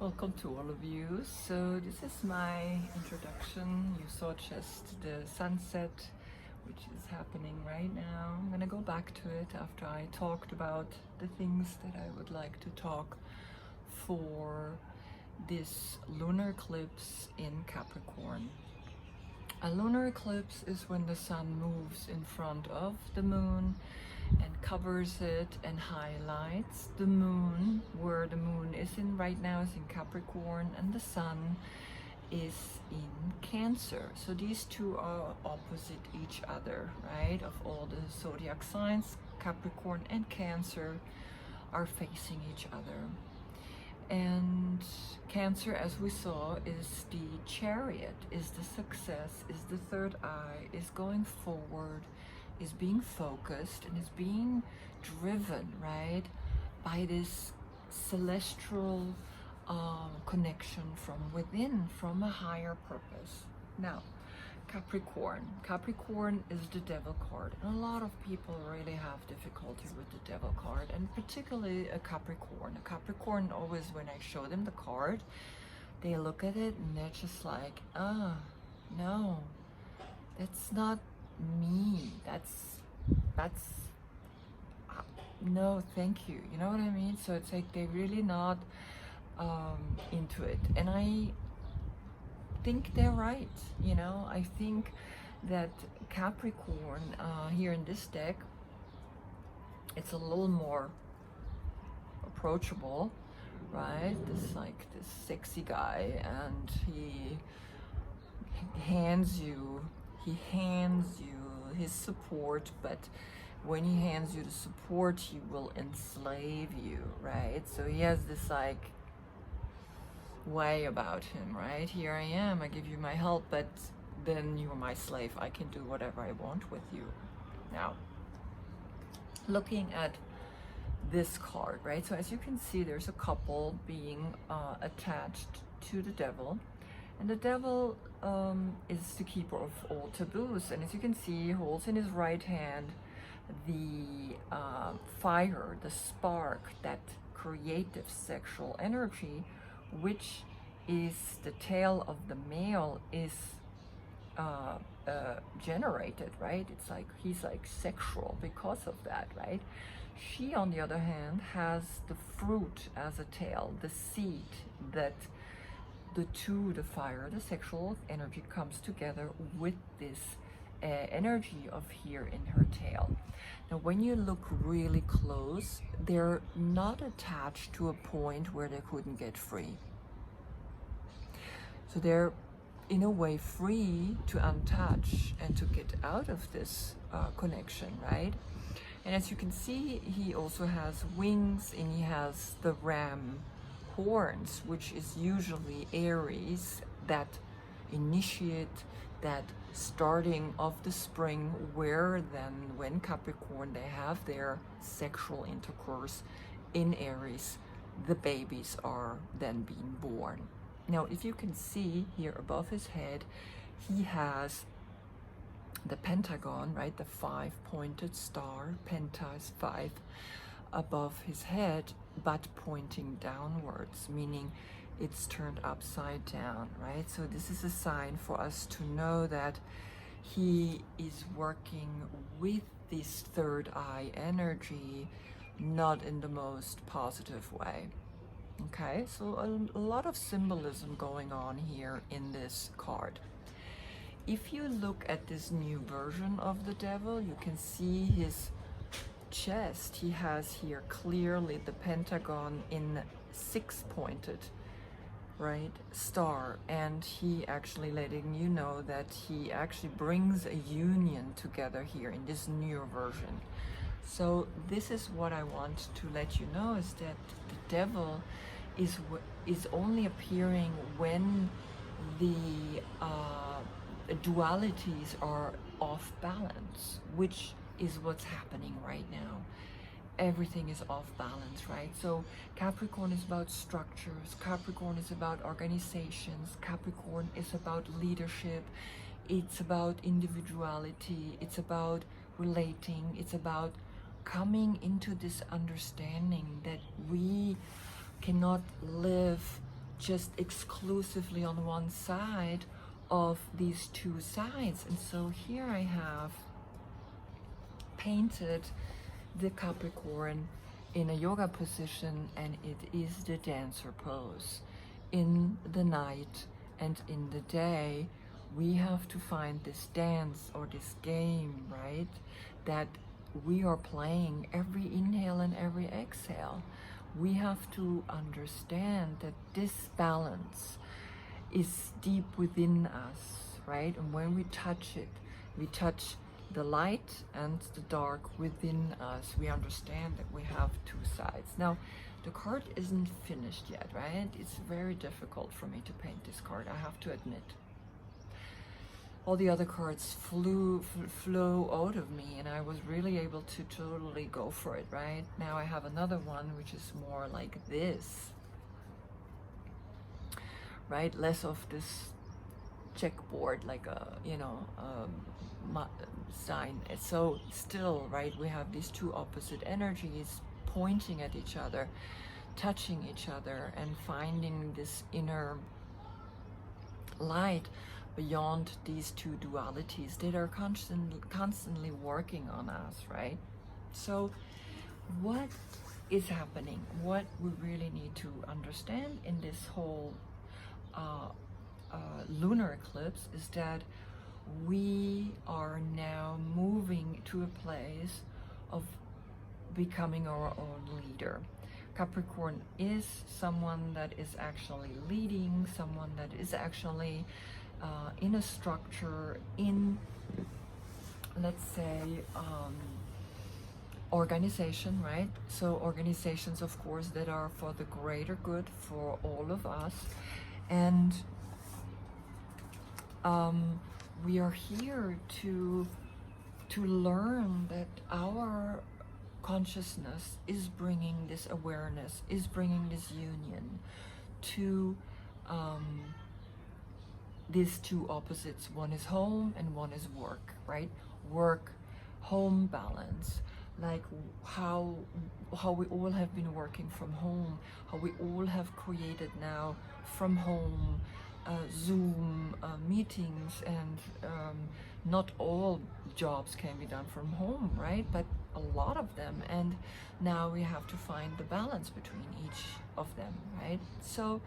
Welcome to all of you. So this is my introduction. You saw just the sunset, which is happening right now. I'm gonna go back to it after I talked about the things that I would like to talk for this lunar eclipse in Capricorn. A lunar eclipse is when the sun moves in front of the moon and covers it and highlights the moon. Where the moon is in right now is in Capricorn and the sun is in Cancer. So these two are opposite each other, right? Of all the zodiac signs, Capricorn and Cancer are facing each other. And Cancer, as we saw, is the chariot, is the success, is the third eye, is going forward, is being focused, and is being driven, right, by this celestial connection from within, from a higher purpose. Now, Capricorn is the devil card, and a lot of people really have difficulty with the devil card, and particularly a Capricorn always, when I show them the card, they look at it and they're just like, no, that's not me, that's no, thank you, you know what I mean? So it's like they're really not into it, and I think they're right. You know, I think that Capricorn here in this deck, it's a little more approachable, right? This sexy guy, and he hands you his support, but when he hands you the support, he will enslave you, right? So he has this way about him, right? Here I am, I give you my help, but then you're my slave. I can do whatever I want with you. Now, looking at this card, right? So as you can see, there's a couple being attached to the devil, and the devil is the keeper of all taboos, and as you can see, he holds in his right hand the fire, the spark, that creative sexual energy, which is the tail of the male is generated, right? It's like he's like sexual because of that, right? She, on the other hand, has the fruit as a tail, the seed, that the two, the fire, the sexual energy, comes together with this energy of here in her tail. Now, when you look really close, they're not attached to a point where they couldn't get free. So they're, in a way, free to untouch and to get out of this connection, right? And as you can see, he also has wings, and he has the ram horns, which is usually Aries, that initiate, that starting of the spring, where then when Capricorn, they have their sexual intercourse in Aries, the babies are then being born. Now, if you can see here above his head, he has the pentagon, right? The 5-pointed star. Penta is 5 above his head, but pointing downwards, meaning it's turned upside down, right? So this is a sign for us to know that he is working with this third eye energy, not in the most positive way. Okay, so a lot of symbolism going on here in this card. If you look at this new version of the devil, you can see his chest. He has here clearly the pentagon in 6-pointed, right, star, and he actually letting you know that he actually brings a union together here in this new version. So this is what I want to let you know, is that the devil is only appearing when the dualities are off balance, which is what's happening right now. Everything is off balance, right? So Capricorn is about structures, Capricorn is about organizations, Capricorn is about leadership, it's about individuality, it's about relating, it's about coming into this understanding that we cannot live just exclusively on one side of these two sides. And so here I have painted the Capricorn in a yoga position, and it is the dancer pose. In the night and in the day, we have to find this dance or this game, right, that we are playing every inhale and every exhale. We have to understand that this balance is deep within us, right? And when we touch it, we touch the light and the dark within us. We understand that we have two sides. Now, the card isn't finished yet, right? It's very difficult for me to paint this card, I have to admit. All the other cards flow out of me, and I was really able to totally go for it, right? Now I have another one which is more like this, right? Less of this checkboard, like a, you know, sign. So still, right, we have these two opposite energies pointing at each other, touching each other, and finding this inner light beyond these two dualities that are constantly working on us, right? So what is happening, what we really need to understand in this whole lunar eclipse is that we are now moving to a place of becoming our own leader. Capricorn is someone that is actually leading, someone that is actually in a structure, in, let's say, organization, right? So organizations, of course, that are for the greater good for all of us. And we are here to learn that our consciousness is bringing this awareness, is bringing this union to these two opposites. One is home and one is work, right? Work, home balance, like how we all have been working from home, how we all have created now from home Zoom meetings, and not all jobs can be done from home, right? But a lot of them, and now we have to find the balance between each of them, right? So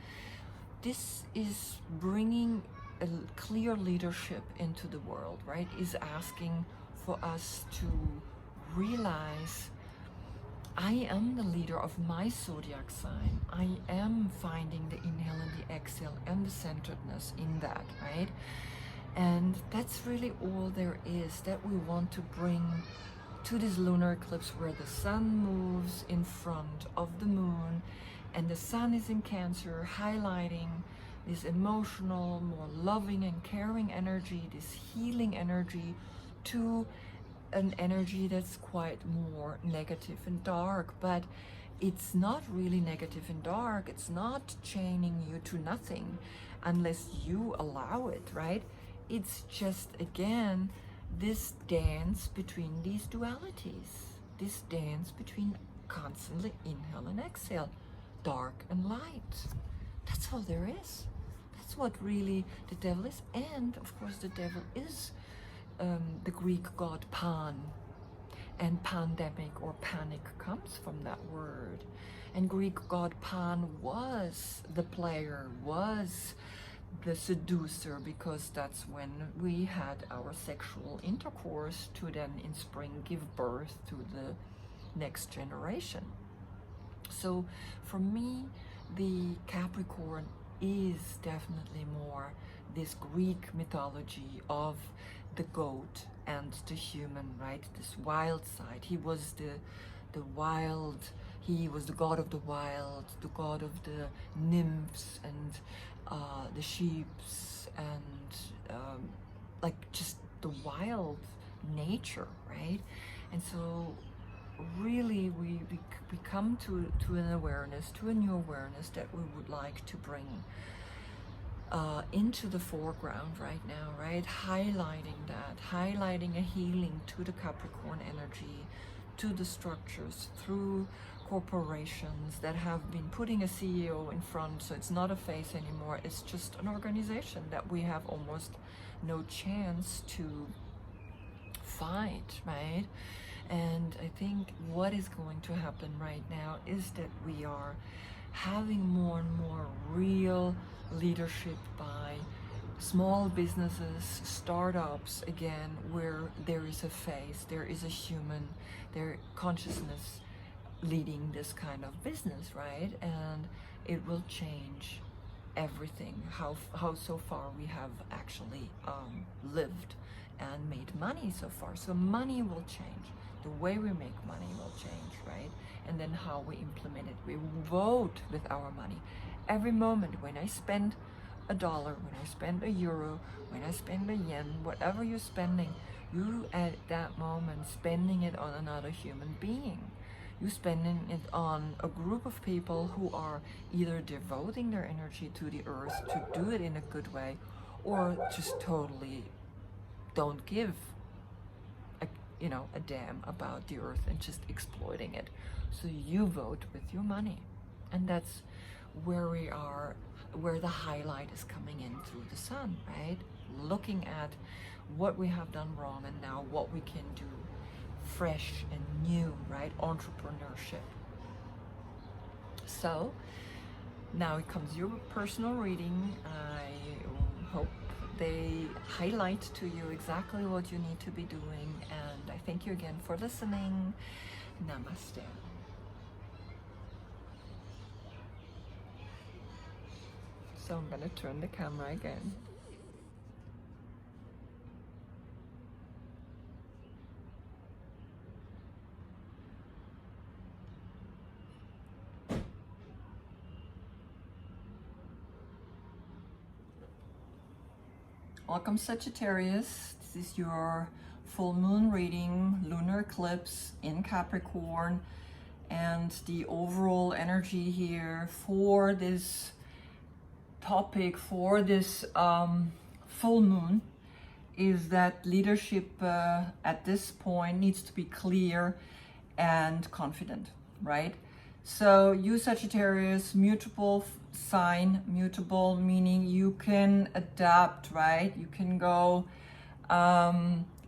this is bringing a clear leadership into the world, right? Is asking for us to realize, I am the leader of my zodiac sign. I am finding the inhale and the exhale and the centeredness in that, right? And that's really all there is that we want to bring to this lunar eclipse, where the sun moves in front of the moon, and the sun is in Cancer, highlighting this emotional, more loving and caring energy, this healing energy, to an energy that's quite more negative and dark. But it's not really negative and dark. It's not chaining you to nothing unless you allow it, right? It's just, again, this dance between these dualities, this dance between constantly inhale and exhale, dark and light. That's all there is. That's what really the devil is. And of course the devil is the Greek god Pan, and pandemic or panic comes from that word. And Greek god Pan was the player, was the seducer, because that's when we had our sexual intercourse to then in spring give birth to the next generation. So for me, the Capricorn is definitely more this Greek mythology of the goat and the human, right? This wild side. He was the wild, he was the god of the wild, the god of the nymphs and the sheeps, and like just the wild nature, right? And so really we come to an awareness, to a new awareness that we would like to bring into the foreground right now, right? Highlighting that, highlighting a healing to the Capricorn energy, to the structures, through corporations that have been putting a CEO in front, so it's not a face anymore, it's just an organization that we have almost no chance to fight, right? And I think what is going to happen right now is that we are having more and more real leadership by small businesses, startups, again, where there is a face, there is a human, their consciousness leading this kind of business, right? And it will change everything, how so far we have actually lived and made money so far. So money will change, the way we make money will change, right? And then how we implement it. We vote with our money. Every moment when I spend $1, when I spend €1, when I spend a yen, whatever you're spending, you at that moment spending it on another human being. You're spending it on a group of people who are either devoting their energy to the earth to do it in a good way, or just totally don't give a damn about the earth and just exploiting it. So you vote with your money, and that's where we are, where the highlight is coming in through the sun, right? Looking at what we have done wrong and now what we can do fresh and new, right? Entrepreneurship. So now it comes your personal reading. I hope they highlight to you exactly what you need to be doing, and I thank you again for listening. Namaste. So I'm going to turn the camera again. Welcome, Sagittarius. This is your full moon reading, lunar eclipse in Capricorn, and the overall energy here for this topic, for this full moon, is that leadership at this point needs to be clear and confident, right? So you, Sagittarius, mutable sign, mutable meaning you can adapt, right? You can go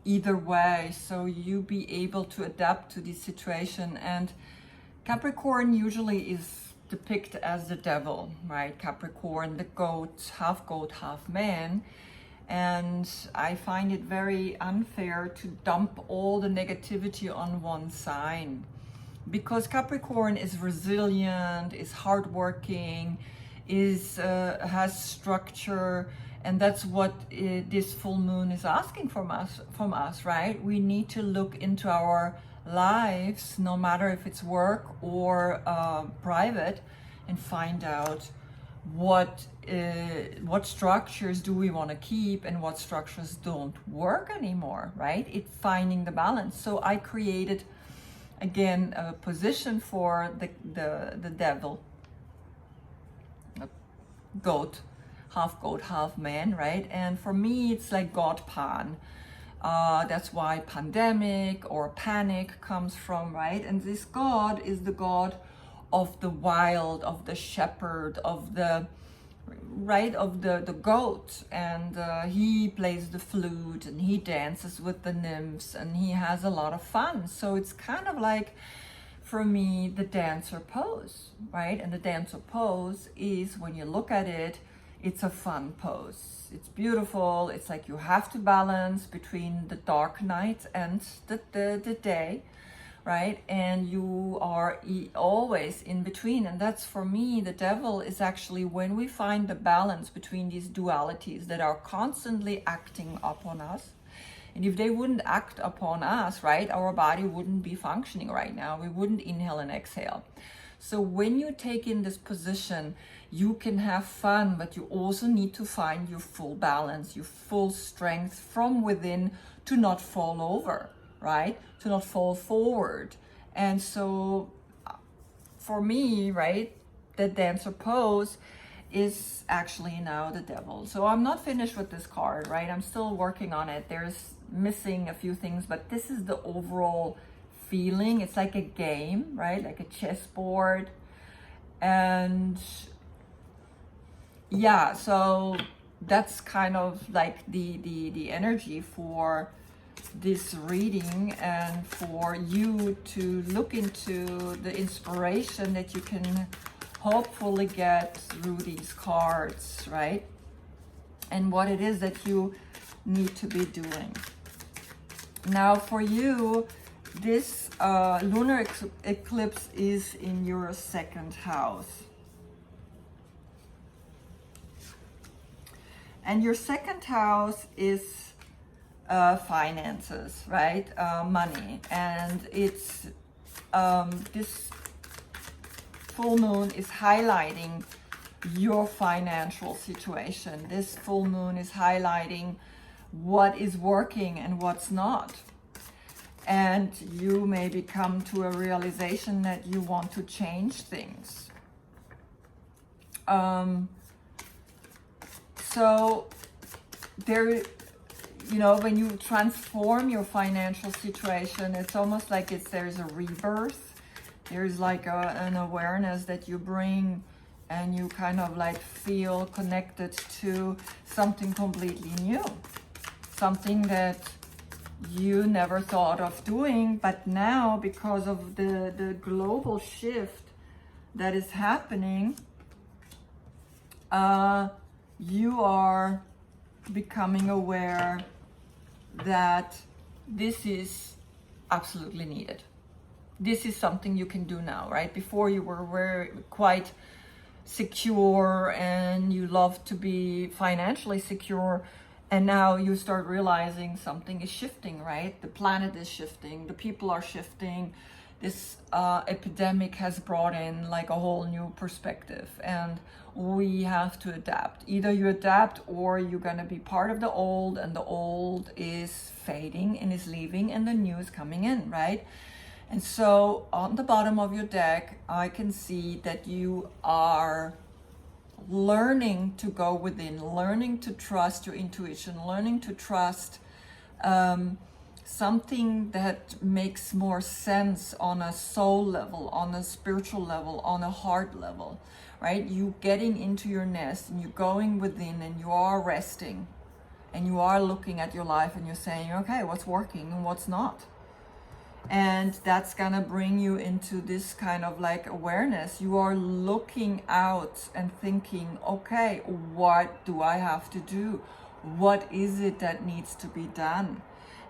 either way, so you be able to adapt to the situation. And Capricorn usually is depicted as the devil, right? Capricorn, the goat, half man. And I find it very unfair to dump all the negativity on one sign, because Capricorn is resilient, is hardworking, has structure, and that's what this full moon is asking from us, right? We need to look into our lives, no matter if it's work or private, and find out what structures do we want to keep and what structures don't work anymore, right? It's finding the balance. So I created again a position for the devil, a goat, half man, right? And for me it's like God Pan. That's why pandemic or panic comes from, right? And this God is the God of the wild, of the shepherd, of the goat, and he plays the flute and he dances with the nymphs and he has a lot of fun. So it's kind of like, for me, the dancer pose, right? And the dancer pose is, when you look at it, it's a fun pose. It's beautiful. It's like you have to balance between the dark night and the day, right? And you are always in between. And that's, for me, the devil is actually when we find the balance between these dualities that are constantly acting upon us. And if they wouldn't act upon us, right, our body wouldn't be functioning right now. We wouldn't inhale and exhale. So when you take in this position, you can have fun, but you also need to find your full balance, your full strength from within to not fall over, right? To not fall forward. And so for me, right, the dancer pose is actually now the devil. So I'm not finished with this card, right? I'm still working on it. There's missing a few things, but this is the overall feeling. It's like a game, right? Like a chessboard. And yeah, so that's kind of like the energy for this reading, and for you to look into the inspiration that you can hopefully get through these cards, right? And what it is that you need to be doing. Now for you, this lunar eclipse is in your second house. And your second house is finances, right? Money. And it's this full moon is highlighting your financial situation. This full moon is highlighting what is working and what's not. And you maybe come to a realization that you want to change things. So there, you know, when you transform your financial situation, it's almost like there's a rebirth. There's like an awareness that you bring, and you kind of like feel connected to something completely new. Something that you never thought of doing, but now because of the global shift that is happening, you are becoming aware that this is absolutely needed. This is something you can do now, right? Before you were quite secure and you love to be financially secure, and now you start realizing something is shifting, right? The planet is shifting, the people are shifting. This epidemic has brought in like a whole new perspective, and we have to adapt. Either you adapt or you're gonna be part of the old, and the old is fading and is leaving and the new is coming in, right? And so on the bottom of your deck, I can see that you are learning to go within, learning to trust your intuition, learning to trust something that makes more sense on a soul level, on a spiritual level, on a heart level, right? You getting into your nest and you're going within and you are resting and you are looking at your life and you're saying, okay, what's working and what's not? And that's gonna bring you into this kind of like awareness. You are looking out and thinking, okay, what do I have to do? What is it that needs to be done?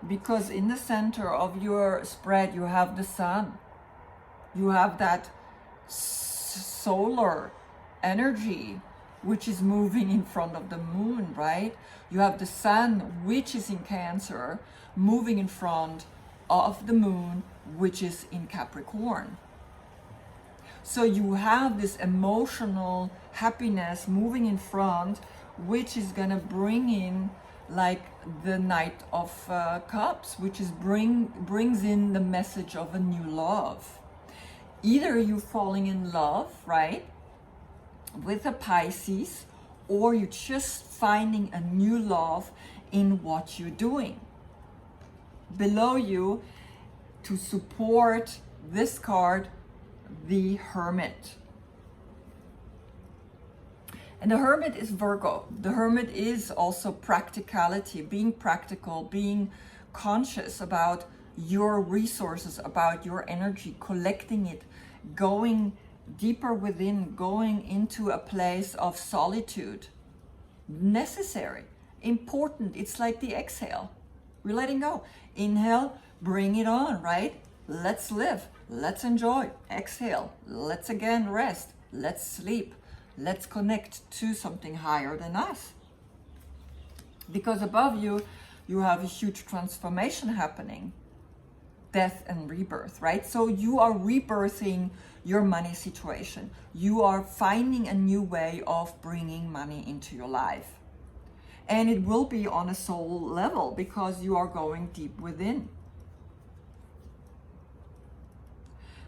Because in the center of your spread, you have the sun. You have that solar energy, which is moving in front of the moon, right? You have the sun, which is in Cancer, moving in front of the moon, which is in Capricorn. So you have this emotional happiness moving in front, which is gonna bring in like the Knight of Cups, which is brings in the message of a new love. Either you falling in love, right, with a Pisces, or you're just finding a new love in what you're doing. Below you, to support this card, the Hermit. And the Hermit is Virgo. The Hermit is also practicality, being practical, being conscious about your resources, about your energy, collecting it, going deeper within, going into a place of solitude. Necessary, important. It's like the exhale. We're letting go. Inhale, bring it on, right? Let's live, let's enjoy. Exhale, let's again rest, let's sleep. Let's connect to something higher than us. Because above you, you have a huge transformation happening. Death and rebirth, right? So you are rebirthing your money situation. You are finding a new way of bringing money into your life. And it will be on a soul level because you are going deep within.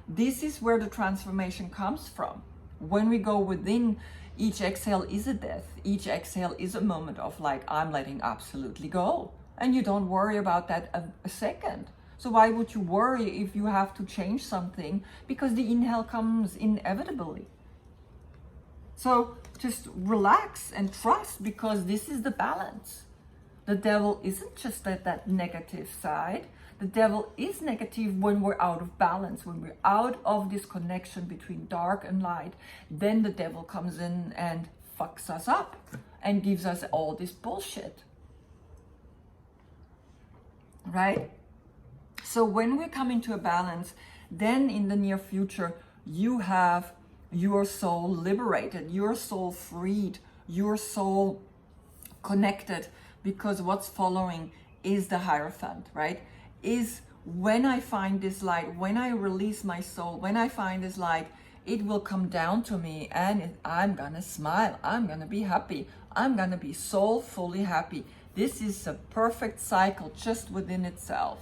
This is where the transformation comes from. When we go within, each exhale is a death. Each exhale is a moment of like, I'm letting absolutely go. And you don't worry about that a second. So why would you worry if you have to change something? Because the inhale comes inevitably. So just relax and trust, because this is the balance. The devil isn't just at that negative side. The devil is negative when we're out of balance, when we're out of this connection between dark and light. Then the devil comes in and fucks us up and gives us all this bullshit. Right? So when we come into a balance, then in the near future, you have your soul liberated, your soul freed, your soul connected, because what's following is the Hierophant, right? Is when I find this light, when I release my soul, when I find this light, it will come down to me and I'm gonna smile, I'm gonna be happy, I'm gonna be soulfully happy. This is a perfect cycle just within itself.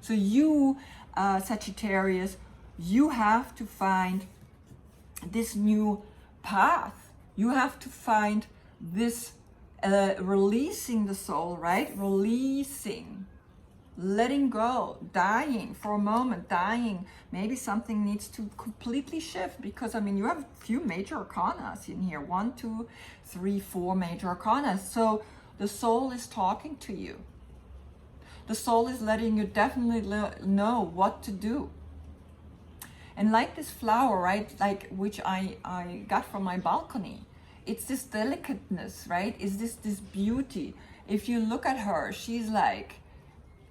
So you, Sagittarius, you have to find this new path. You have to find this releasing the soul, right? Releasing, letting go, dying for a moment, dying. Maybe something needs to completely shift, because I mean, you have a few major arcanas in here. 1, 2, 3, 4 major arcanas. So the soul is talking to you. The soul is letting you definitely know what to do. And like this flower, right, like which I got from my balcony, it's this delicateness, right? Is this beauty? If you look at her, she's like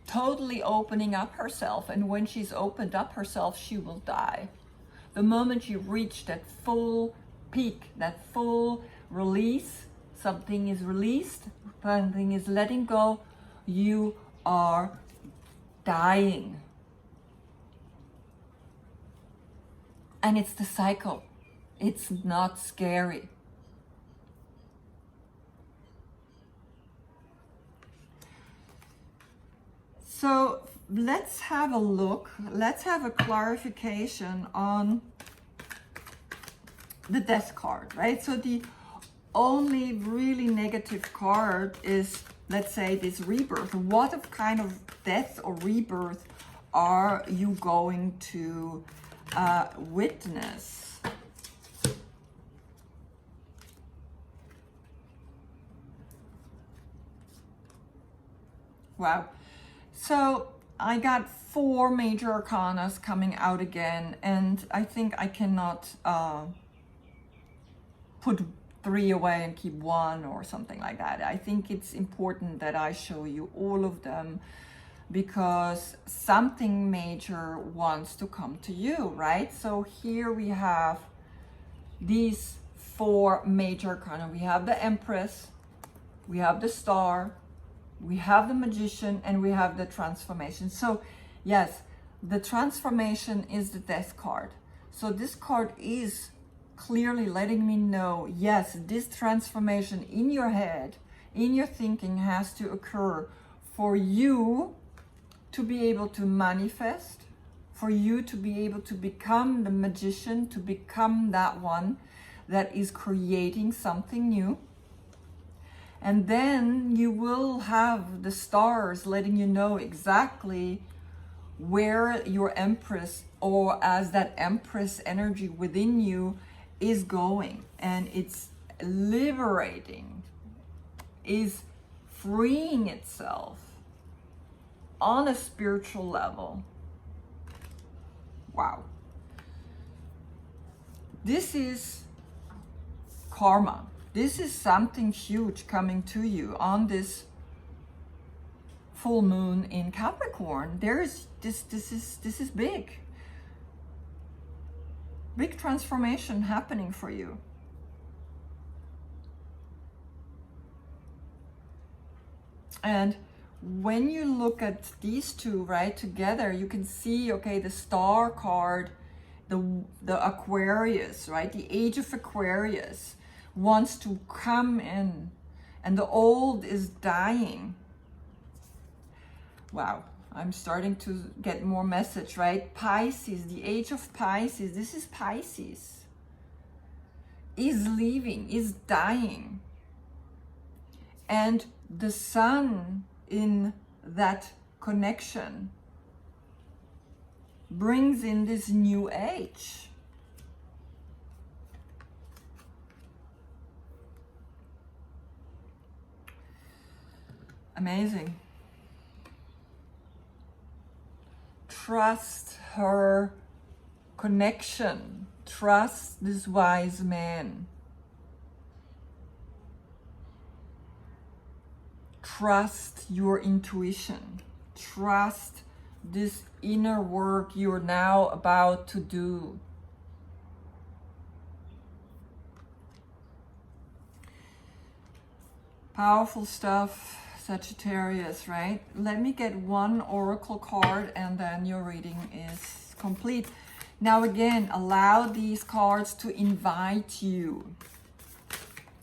totally opening up herself. And when she's opened up herself, she will die. The moment you reach that full peak, that full release, something is released, something is letting go, you are dying. And it's the cycle. It's not scary. So let's have a look. Let's have a clarification on the Death card, right? So the only really negative card is, let's say, this rebirth. What kind of death or rebirth are you going to witness? Wow. So I got 4 major arcanas coming out again, and I think I cannot put 3 away and keep 1 or something like that. I think it's important that I show you all of them, because something major wants to come to you, right? So here we have these 4 major arcana. We have the Empress, we have the Star, we have the Magician, and we have the Transformation. So yes, the Transformation is the Death card. So this card is clearly letting me know, yes, this transformation in your head, in your thinking, has to occur for you to be able to manifest, for you to be able to become the Magician, to become that one that is creating something new. And then you will have the stars letting you know exactly where your Empress, or as that Empress energy within you, is going. And it's liberating, is freeing itself on a spiritual level. Wow. This is karma. This is something huge coming to you on this full moon in Capricorn. This is big. Big transformation happening for you. And when you look at these two right together, you can see, okay, the Star card, the Aquarius, right? The age of Aquarius wants to come in, and the old is dying. Wow, I'm starting to get more message, right? Pisces, the age of Pisces, this is Pisces, is leaving, is dying. And the sun in that connection brings in this new age. Amazing. Trust her connection. Trust this wise man. Trust your intuition. Trust this inner work you're now about to do. Powerful stuff, Sagittarius, right? Let me get one oracle card and then your reading is complete. Now again, allow these cards to invite you.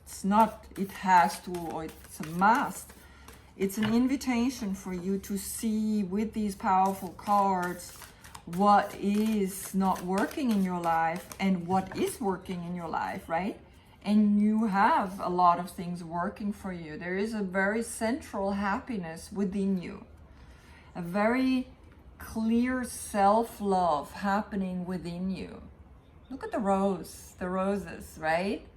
It's not, it has to, or it's a must. It's an invitation for you to see with these powerful cards what is not working in your life and what is working in your life, right? And you have a lot of things working for you. There is a very central happiness within you. A very clear self-love happening within you. Look at the roses, right?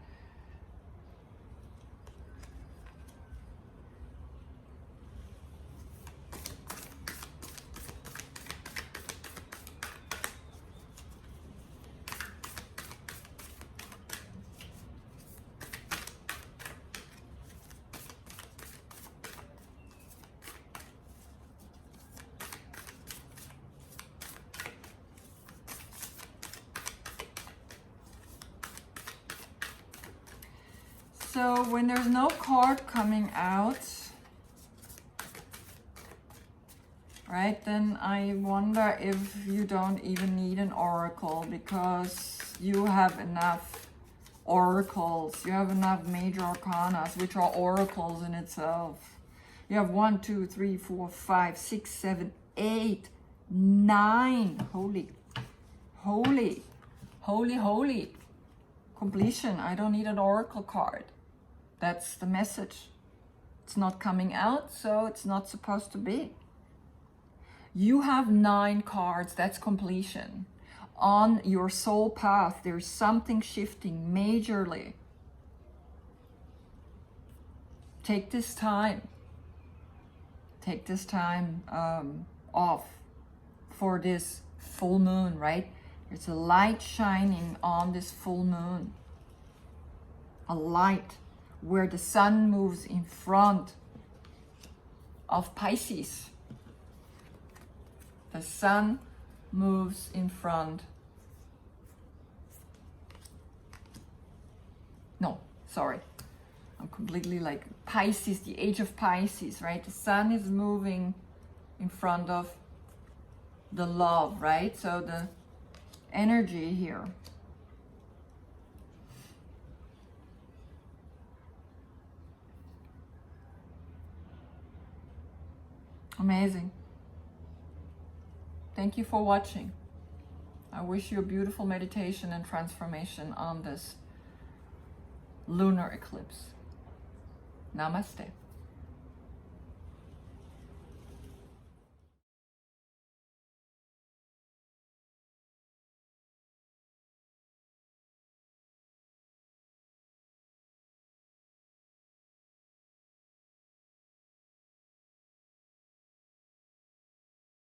So when there's no card coming out, right, then I wonder if you don't even need an oracle because you have enough oracles. You have enough major arcanas, which are oracles in itself. You have 1, 2, 3, 4, 5, 6, 7, 8, 9. Holy, holy, holy, holy. Completion. I don't need an oracle card. That's the message. It's not coming out, so it's not supposed to be. You have 9 cards. That's completion. On your soul path, there's something shifting majorly. Take this time. Take this time off for this full moon, right? There's a light shining on this full moon. A light where the sun moves in front of Pisces. The sun moves in front. No, sorry. I'm completely like Pisces, the age of Pisces, right? The sun is moving in front of the love, right? So the energy here. Amazing. Thank you for watching. I wish you a beautiful meditation and transformation on this lunar eclipse. Namaste.